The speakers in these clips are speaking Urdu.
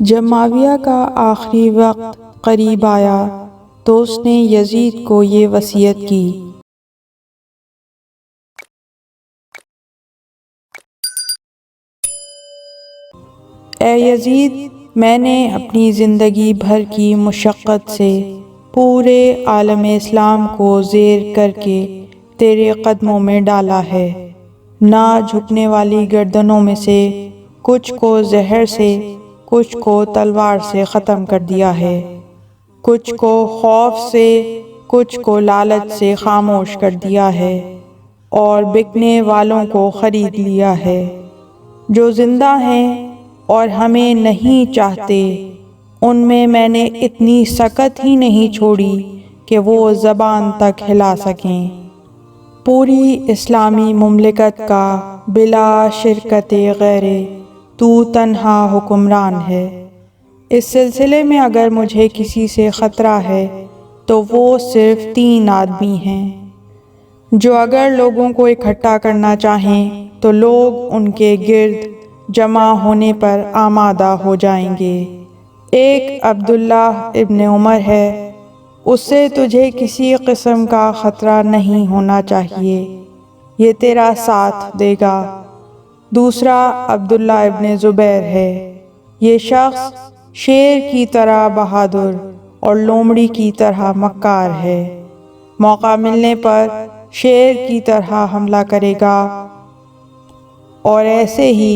جب معاویہ کا آخری وقت قریب آیا تو اس نے یزید کو یہ وصیت کی: اے یزید، میں نے اپنی زندگی بھر کی مشقت سے پورے عالم اسلام کو زیر کر کے تیرے قدموں میں ڈالا ہے۔ نہ جھکنے والی گردنوں میں سے کچھ کو زہر سے، کچھ کو تلوار سے ختم کر دیا ہے، کچھ کو خوف سے، کچھ کو لالچ سے خاموش کر دیا ہے، اور بکنے والوں کو خرید لیا ہے۔ جو زندہ ہیں اور ہمیں نہیں چاہتے، ان میں نے اتنی سکت ہی نہیں چھوڑی کہ وہ زبان تک ہلا سکیں۔ پوری اسلامی مملکت کا بلا شرکت غیرے تو تنہا حکمران ہے۔ اس سلسلے میں اگر مجھے کسی سے خطرہ ہے تو وہ صرف 3 آدمی ہیں، جو اگر لوگوں کو اکٹھا کرنا چاہیں تو لوگ ان کے گرد جمع ہونے پر آمادہ ہو جائیں گے۔ ایک عبداللہ ابن عمر ہے، اس سے تجھے کسی قسم کا خطرہ نہیں ہونا چاہیے، یہ تیرا ساتھ دے گا۔ دوسرا عبداللہ ابن زبیر ہے، یہ شخص شیر کی طرح بہادر اور لومڑی کی طرح مکار ہے، موقع ملنے پر شیر کی طرح حملہ کرے گا اور ایسے ہی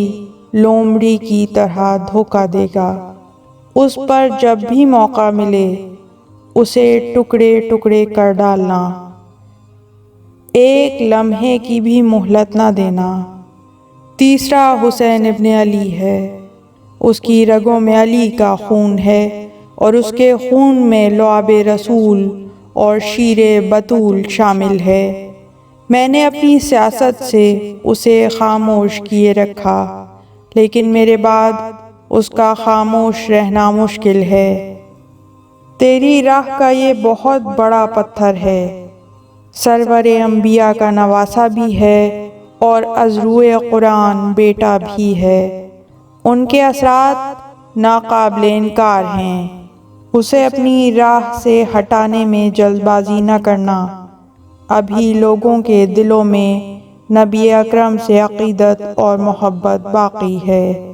لومڑی کی طرح دھوکہ دے گا۔ اس پر جب بھی موقع ملے اسے ٹکڑے ٹکڑے کر ڈالنا، ایک لمحے کی بھی مہلت نہ دینا۔ تیسرا حسین ابن علی ہے، اس کی رگوں میں علی کا خون ہے اور اس کے خون میں لعاب رسول اور شیر بطول شامل ہے۔ میں نے اپنی سیاست سے اسے خاموش کیے رکھا، لیکن میرے بعد اس کا خاموش رہنا مشکل ہے۔ تیری راہ کا یہ بہت بڑا پتھر ہے، سرور انبیاء کا نواسہ بھی ہے اور ازروئے قرآن بیٹا بھی ہے، ان کے اثرات ناقابل انکار ہیں۔ اسے اپنی راہ سے ہٹانے میں جلد بازی نہ کرنا، ابھی لوگوں کے دلوں میں نبی اکرم سے عقیدت اور محبت باقی ہے۔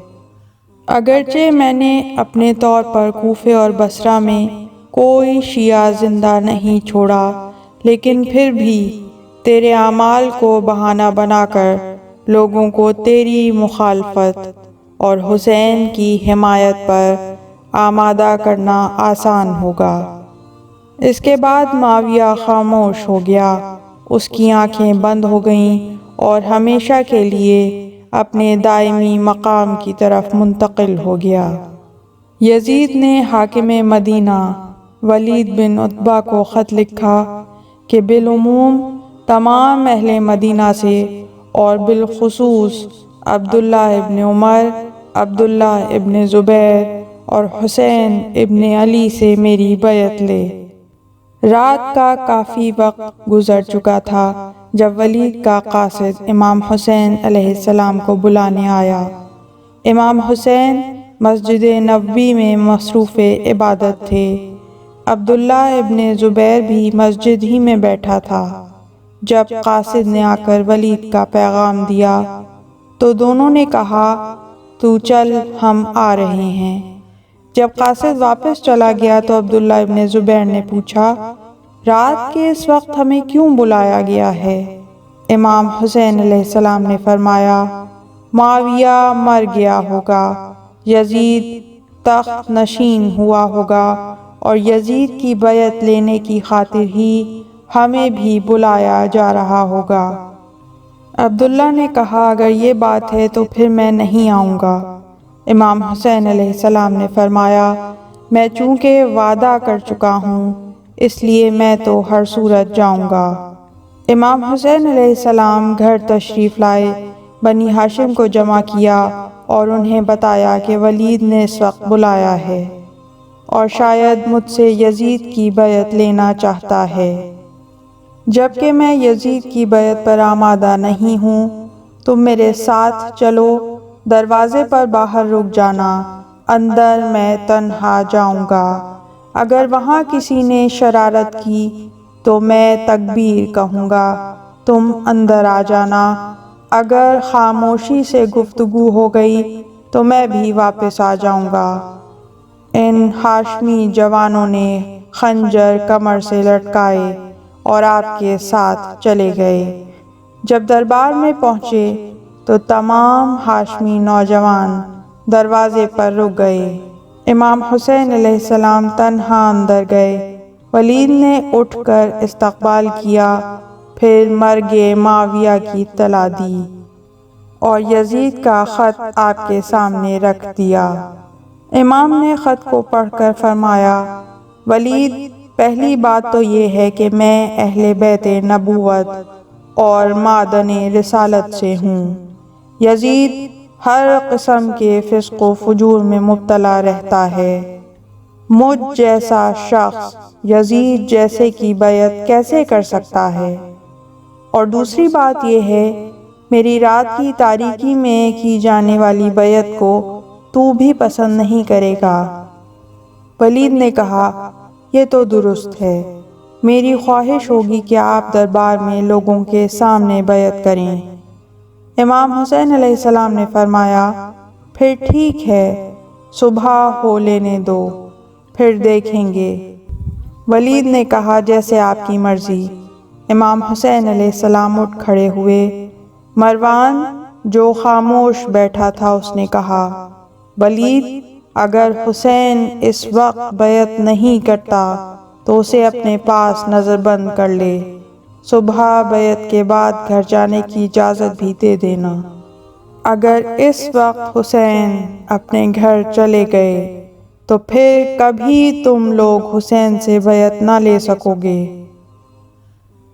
اگرچہ میں نے اپنے طور پر کوفہ اور بصرہ میں کوئی شیعہ زندہ نہیں چھوڑا، لیکن پھر بھی تیرے اعمال کو بہانہ بنا کر لوگوں کو تیری مخالفت اور حسین کی حمایت پر آمادہ کرنا آسان ہوگا۔ اس کے بعد معاویہ خاموش ہو گیا، اس کی آنکھیں بند ہو گئیں اور ہمیشہ کے لیے اپنے دائمی مقام کی طرف منتقل ہو گیا۔ یزید نے حاکم مدینہ ولید بن عتبہ کو خط لکھا کہ بالعموم تمام اہل مدینہ سے اور بالخصوص عبداللہ ابن عمر، عبداللہ ابن زبیر اور حسین ابن علی سے میری بیعت لے۔ رات کا کافی وقت گزر چکا تھا جب ولید کا قاصد امام حسین علیہ السلام کو بلانے آیا۔ امام حسین مسجد نبوی میں مصروف عبادت تھے، عبداللہ ابن زبیر بھی مسجد ہی میں بیٹھا تھا۔ جب قاصد نے آ کر ولید کا پیغام دیا تو دونوں نے کہا، تو چل، ہم آ رہے ہیں۔ جب قاصد واپس چلا گیا تو عبداللہ ابن زبیر نے پوچھا، رات کے اس وقت ہمیں کیوں بلایا گیا ہے؟ امام حسین علیہ السلام نے فرمایا، معاویہ مر گیا ہوگا، یزید تخت نشین ہوا ہوگا اور یزید کی بیعت لینے کی خاطر ہی ہمیں بھی بلایا جا رہا ہوگا۔ عبداللہ نے کہا، اگر یہ بات ہے تو پھر میں نہیں آؤں گا۔ امام حسین علیہ السلام نے فرمایا، میں چونکہ وعدہ کر چکا ہوں اس لیے میں تو ہر صورت جاؤں گا۔ امام حسین علیہ السلام گھر تشریف لائے، بنی ہاشم کو جمع کیا اور انہیں بتایا کہ ولید نے اس وقت بلایا ہے اور شاید مجھ سے یزید کی بیعت لینا چاہتا ہے۔ جبکہ میں یزید کی بیعت پر آمادہ نہیں ہوں، تم میرے ساتھ چلو، دروازے پر باہر رک جانا، اندر میں تنہا جاؤں گا۔ اگر وہاں کسی نے شرارت کی تو میں تکبیر کہوں گا، تم اندر آ جانا۔ اگر خاموشی سے گفتگو ہو گئی تو میں بھی واپس آ جاؤں گا۔ ان ہاشمی جوانوں نے خنجر کمر سے لٹکائے اور آپ کے ساتھ چلے گئے۔ جب دربار میں پہنچے تو تمام ہاشمی نوجوان دروازے پر رک گئے۔ امام حسین علیہ السلام تنہا اندر گئے۔ ولید نے اٹھ کر استقبال کیا، پھر مرگ معاویہ کی اطلاع دی اور یزید کا خط آپ کے سامنے رکھ دیا۔ امام نے خط کو پڑھ کر فرمایا، ولید، پہلی بات تو یہ ہے کہ میں اہل بیت نبوت اور معدن رسالت سے ہوں۔ یزید ہر قسم کے فسق و فجور میں مبتلا رہتا ہے۔ مجھ جیسا شخص یزید جیسے کی بیعت کیسے کر سکتا ہے؟ اور دوسری بات یہ ہے، میری رات کی تاریکی میں کی جانے والی بیعت کو تو بھی پسند نہیں کرے گا۔ ولید نے کہا، یہ تو درست ہے، میری خواہش ہوگی کہ آپ دربار میں لوگوں کے سامنے بیعت کریں۔ امام حسین علیہ السلام نے فرمایا، پھر ٹھیک ہے، صبح ہو لینے دو، پھر دیکھیں گے۔ ولید نے کہا، جیسے آپ کی مرضی۔ امام حسین علیہ السلام اٹھ کھڑے ہوئے۔ مروان جو خاموش بیٹھا تھا اس نے کہا، ولید، اگر حسین اس وقت بیعت نہیں کرتا تو اسے اپنے پاس نظر بند کر لے، صبح بیعت کے بعد گھر جانے کی اجازت بھی دے دینا۔ اگر اس وقت حسین اپنے گھر چلے گئے تو پھر کبھی تم لوگ حسین سے بیعت نہ لے سکو گے۔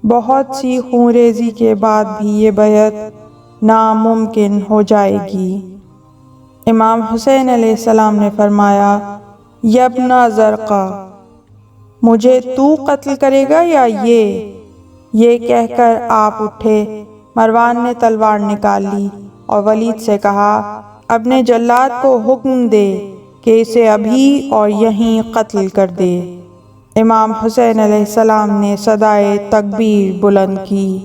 بہت سی خونریزی کے بعد بھی یہ بیعت ناممکن ہو جائے گی۔ امام حسین علیہ السلام نے فرمایا، یبن زرقا، مجھے تو قتل کرے گا یا یہ کہہ کر آپ اٹھے۔ مروان نے تلوار نکال لی اور ولید سے کہا، اپنے جلاد کو حکم دے کہ اسے ابھی اور یہیں قتل کر دے۔ امام حسین علیہ السلام نے صدائے تکبیر بلند کی۔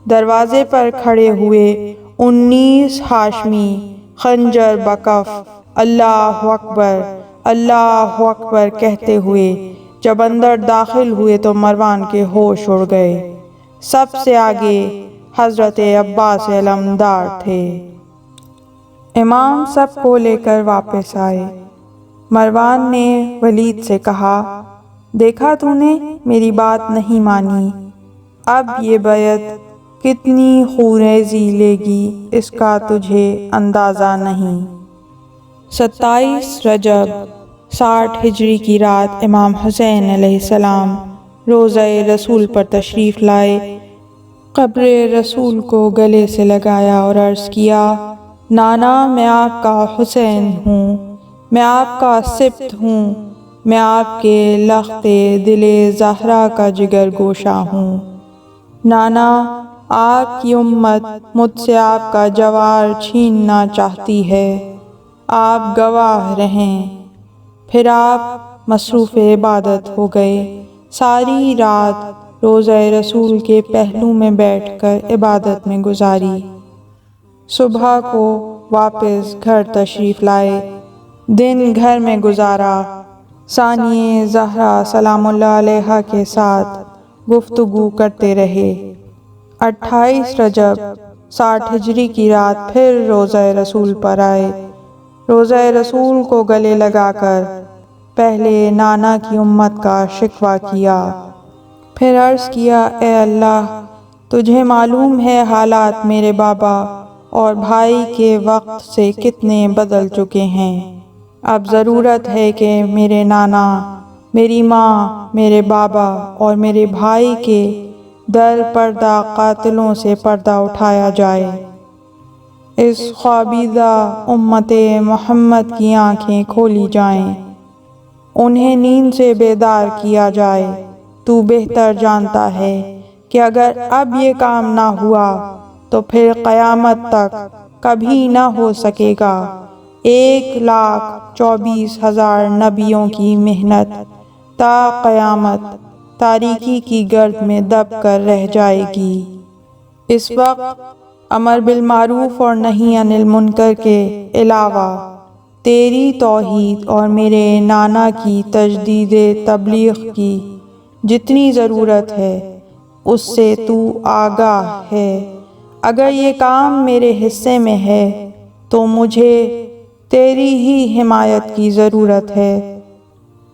دروازے پر کھڑے ہوئے 19 ہاشمی خنجر بکف اللہ اکبر اللہ اکبر کہتے ہوئے جب اندر داخل ہوئے تو مروان کے ہوش اڑ گئے۔ سب سے آگے حضرت عباس علمدار تھے۔ امام سب کو لے کر واپس آئے۔ مروان نے ولید سے کہا، دیکھا تو نے میری بات نہیں مانی، اب یہ بیعت کتنی خونریزی لے گی اس کا تجھے اندازہ نہیں۔ 27 رجب 60 ہجری کی رات امام حسین علیہ السلام روضہ رسول پر تشریف لائے۔ قبر رسول کو گلے سے لگایا اور عرض کیا، نانا، میں آپ کا حسین ہوں، میں آپ کا سبط ہوں، میں آپ کے لخت دل زہرا کا جگر گوشہ ہوں۔ نانا، آپ کی امت مجھ سے آپ کا جوار چھیننا چاہتی ہے، آپ گواہ رہیں۔ پھر آپ مصروف عبادت ہو گئے۔ ساری رات روضہ رسول کے پہلو میں بیٹھ کر عبادت میں گزاری۔ صبح کو واپس گھر تشریف لائے، دن گھر میں گزارا۔ ثانیہ زہرا سلام اللہ علیہا کے ساتھ گفتگو کرتے رہے۔ 28 رجب 60 ہجری کی رات پھر روضہ رسول پر آئے۔ روضہ رسول کو گلے لگا کر پہلے نانا کی امت کا شکوہ کیا، پھر عرض کیا، اے اللہ، تجھے معلوم ہے حالات میرے بابا اور بھائی کے وقت سے کتنے بدل چکے ہیں۔ اب ضرورت ہے کہ میرے نانا، میری ماں، میرے بابا اور میرے بھائی کے در پردہ قاتلوں سے پردہ اٹھایا جائے۔ اس خوابیدہ امت محمد کی آنکھیں کھولی جائیں، انہیں نیند سے بیدار کیا جائے۔ تو بہتر جانتا ہے کہ اگر اب یہ کام نہ ہوا تو پھر قیامت تک کبھی نہ ہو سکے گا۔ 1,24,000 نبیوں کی محنت تا قیامت تاریکی کی گرد میں دب کر رہ جائے گی۔ اس وقت امر بالمعروف اور نہی عن المنکر کے علاوہ تیری توحید اور میرے نانا کی تجدید تبلیغ کی جتنی ضرورت ہے اس سے تو آگاہ ہے۔ اگر یہ کام میرے حصے میں ہے تو مجھے تیری ہی حمایت کی ضرورت ہے۔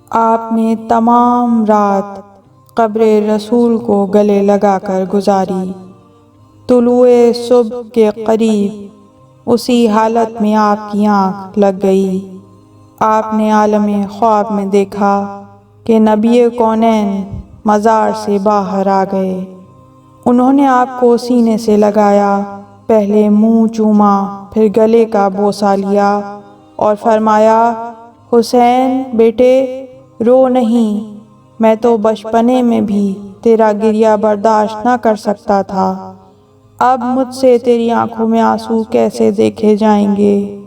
آپ نے تمام رات قبر رسول کو گلے لگا کر گزاری۔ طلوع صبح کے قریب اسی حالت میں آپ کی آنکھ لگ گئی۔ آپ نے عالم خواب میں دیکھا کہ نبی کونین مزار سے باہر آ گئے۔ انہوں نے آپ کو سینے سے لگایا، پہلے منہ چوما، پھر گلے کا بوسہ لیا اور فرمایا، حسین بیٹے رو نہیں، میں تو بچپنے میں بھی تیرا گریہ برداشت نہ کر سکتا تھا، اب مجھ سے تیری آنکھوں میں آنسو کیسے دیکھے جائیں گے؟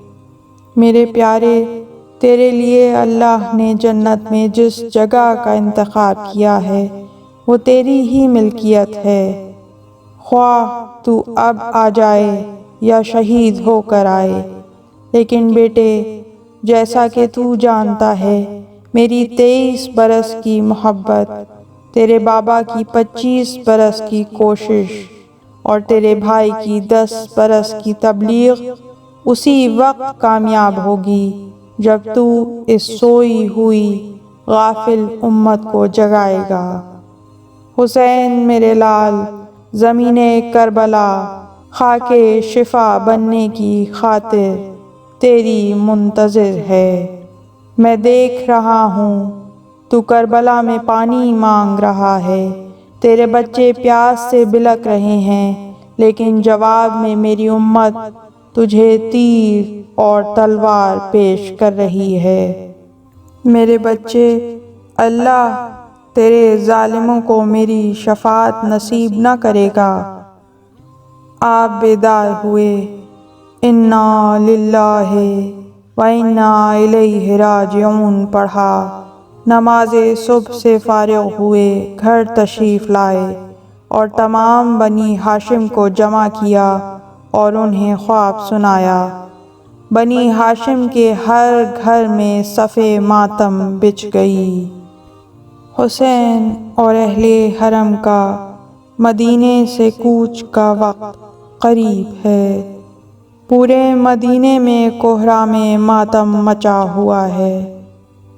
میرے پیارے، تیرے لیے اللہ نے جنت میں جس جگہ کا انتخاب کیا ہے وہ تیری ہی ملکیت ہے، خواہ تو اب آ جائے یا شہید ہو کر آئے۔ لیکن بیٹے، جیسا کہ تو جانتا ہے، میری 23 برس کی محبت، تیرے بابا کی 25 برس کی کوشش اور تیرے بھائی کی 10 برس کی تبلیغ اسی وقت کامیاب ہوگی جب تو اس سوئی ہوئی غافل امت کو جگائے گا۔ حسین میرے لال، زمین کربلا خاک شفا بننے کی خاطر تیری منتظر ہے۔ میں دیکھ رہا ہوں تو کربلا میں پانی مانگ رہا ہے، تیرے بچے پیاس سے بلک رہے ہیں، لیکن جواب میں میری امت تجھے تیر اور تلوار پیش کر رہی ہے۔ میرے بچے، اللہ تیرے ظالموں کو میری شفاعت نصیب نہ کرے گا۔ آپ بیدار ہوئے، انا للہ و انا الیہ راجعون پڑھا، نماز صبح سے فارغ ہوئے، گھر تشریف لائے اور تمام بنی ہاشم کو جمع کیا اور انہیں خواب سنایا۔ بنی ہاشم کے ہر گھر میں صف ماتم بچھ گئی۔ حسین اور اہل حرم کا مدینے سے کوچ کا وقت قریب ہے۔ پورے مدینے میں کوہرام ماتم مچا ہوا ہے۔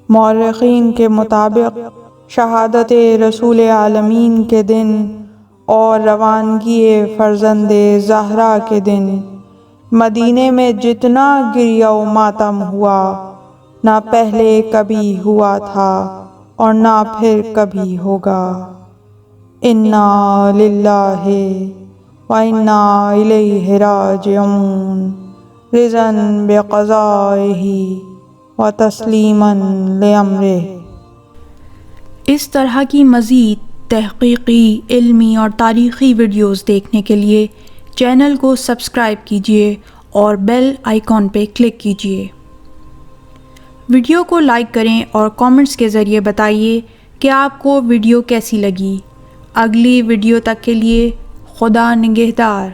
مورخین کے مطابق شہادت رسول عالمین کے دن اور روانگی فرزند زہرا کے دن مدینے میں جتنا گریہ و ماتم ہوا نہ پہلے کبھی ہوا تھا اور نہ پھر کبھی ہوگا۔ انا للہ و انا الیہ راجعون، رضا بقضائہ و تسلیما لامرہ۔ اس طرح کی مزید تحقیقی، علمی اور تاریخی ویڈیوز دیکھنے کے لیے چینل کو سبسکرائب کیجیے اور بیل آئیکن پہ کلک کیجیے۔ ویڈیو کو لائک کریں اور کامنٹس کے ذریعے بتائیے کہ آپ کو ویڈیو کیسی لگی۔ اگلی ویڈیو تک کے لیے خدا نگہدار۔